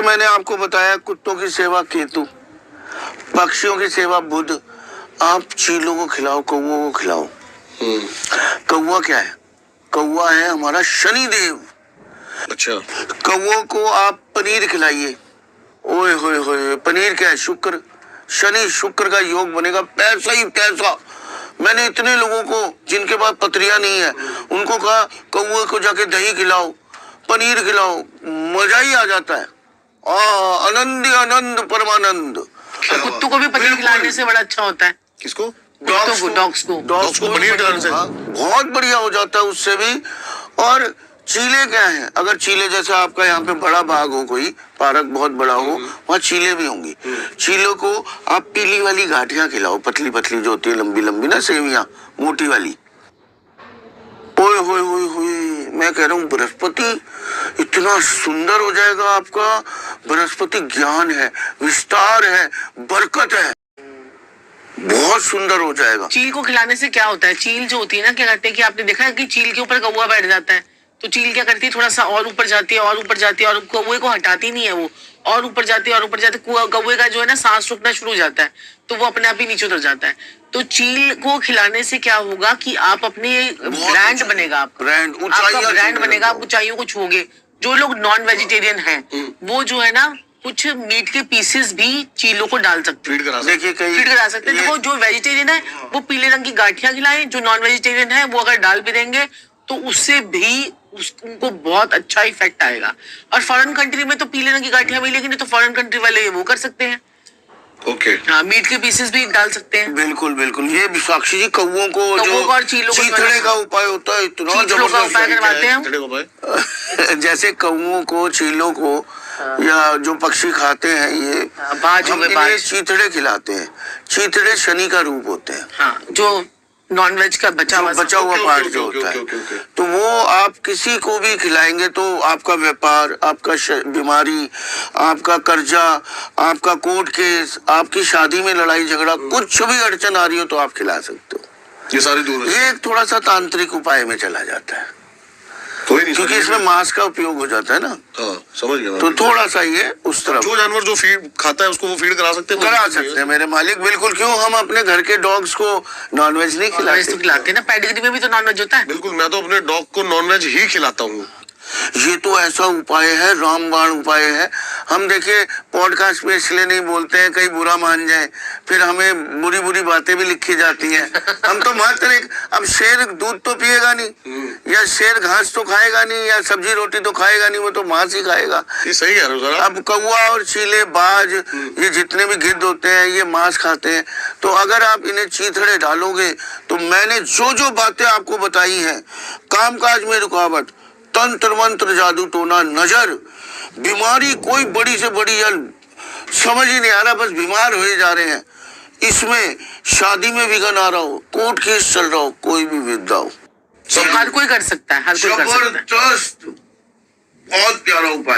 मैंने आपको बताया कुत्तों की सेवा केतु, पक्षियों की सेवा बुध। आप चीलों को खिलाओ, कौओं को खिलाओ। कौआ क्या है? कौआ है हमारा शनि देव। अच्छा। कौओं को आप पनीर खिलाइए। ओए होए होए, पनीर क्या है? शुक्र, शनि शुक्र का योग बनेगा। पैसा ही पैसा। मैंने इतने लोगों को जिनके पास पथरियां नहीं है उनको कहा कौए को जाके दही खिलाओ, पनीर खिलाओ, मजा ही आ जाता है। आनंद आनंद परमानंद। कुत्तों को भी पनीर खिलाने से बड़ा अच्छा होता है। किसको? डॉग्स को पनीर खिलाने से बहुत बढ़िया हो जाता है उससे भी। और चीले क्या है? अगर चीले जैसे आपका यहाँ पे बड़ा बाग हो, कोई पार्क बहुत बड़ा हो, वहाँ चीले भी होंगी। चीलों को आप पीली वाली गाठियां खिलाओ, पतली पतली जो होती है, लंबी लंबी ना, सेवियां मोटी वाली। ओए होए होए होए, मैं कह रहा हूँ बृहस्पति इतना सुंदर हो जाएगा आपका। बृहस्पति ज्ञान है, विस्तार है, बरकत है, बहुत सुंदर हो जाएगा। चील को खिलाने से क्या होता है? चील जो होती है ना, क्या करते हैं कि आपने देखा है कि चील के ऊपर कौवा बैठ जाता है, तो चील क्या करती है, थोड़ा सा और ऊपर जाती है और ऊपर जाती है और कौवे को हटाती नहीं है वो, और ऊपर जाती है और ऊपर जाती है। कौवे का जो है ना सांस रुकना शुरू हो जाता है, तो वो अपने आप ही नीचे उतर जाता है। तो चील को खिलाने से क्या होगा कि आप अपने ब्रांड बनेगा, आपका ब्रांड बनेगा, आप ऊंचाइयों को छूओगे। जो लोग नॉन वेजिटेरियन हैं वो जो है ना कुछ मीट के पीसेस भी चीलों को डाल सकते हैं, देखिए फीड करा सकते हैं। देखो जो वेजिटेरियन है वो पीले रंग की गाठियां खिलाएं, जो नॉन वेजिटेरियन है वो अगर डाल भी देंगे तो उससे भी उनको बहुत अच्छा इफेक्ट आएगा। और फॉरेन कंट्री में तो पीले रंग की गाठियां मिलेगी नहीं, तो फॉरेन कंट्री वाले वो कर सकते हैं। ओके। हाँ, मीट के पीसेस भी डाल सकते हैं। बिल्कुल बिल्कुल। ये साक्षी जी कौओं को जो और चीलों को चीथड़े का उपाय होता है, इतना चीलों का उपाय करवाते हैं जैसे कौओं को, चीलों को या जो पक्षी खाते हैं ये हम इन्हें चीथड़े खिलाते हैं। चीथड़े शनि का रूप होते हैं। हाँ, जो नॉनवेज का बचा हुआ पार्ट जो होता है, तो वो आप किसी को भी खिलाएंगे तो आपका व्यापार, आपका बीमारी, आपका कर्जा, आपका कोर्ट केस, आपकी शादी में लड़ाई झगड़ा, कुछ भी अड़चन आ रही हो तो आप खिला सकते हो। ये सारी दूर, ये थोड़ा सा तांत्रिक उपाय में चला जाता है, क्योंकि इसमें मांस का उपयोग हो जाता है ना। हाँ, समझ गया। तो थोड़ा सा ये उस तरफ, जो जानवर जो फीड खाता है उसको वो फीड करा सकते हैं मेरे मालिक। बिल्कुल। क्यों हम अपने घर के डॉग्स को नॉनवेज नहीं खिलाते ना? पेडिग्री में भी तो नॉनवेज होता है। बिल्कुल, मैं तो अपने डॉग को नॉनवेज ही खिलाता हूँ। ये तो ऐसा उपाय है, रामबाण उपाय है। हम देखिए पॉडकास्ट में इसलिए नहीं बोलते हैं कहीं बुरा मान जाए, फिर हमें बुरी बुरी बातें भी लिखी जाती हैं। हम तो मात्र एक, अब शेर दूध तो पिएगा नहीं, या शेर घास तो खाएगा नहीं, या सब्जी रोटी तो खाएगा नहीं, वो तो मांस ही खाएगा। ये सही कह रहे हो सर। अब कौवा और चीले, बाज, ये जितने भी गिद्ध होते हैं ये मांस खाते हैं। तो अगर आप इन्हें चीथड़े डालोगे तो मैंने जो जो बातें आपको बताई हैं, कामकाज में रुकावट, तंत्र मंत्र जादू टोना, नजर, बीमारी, कोई बड़ी से बड़ी समझ ही नहीं आ रहा, बस बीमार हुए जा रहे हैं, इसमें शादी में विघन आ रहा हो, कोर्ट केस चल रहा हो, कोई भी विद्या हो, हर कोई कर सकता है, हर कोई कर सकता है। जबरदस्त, बहुत प्यारा उपाय।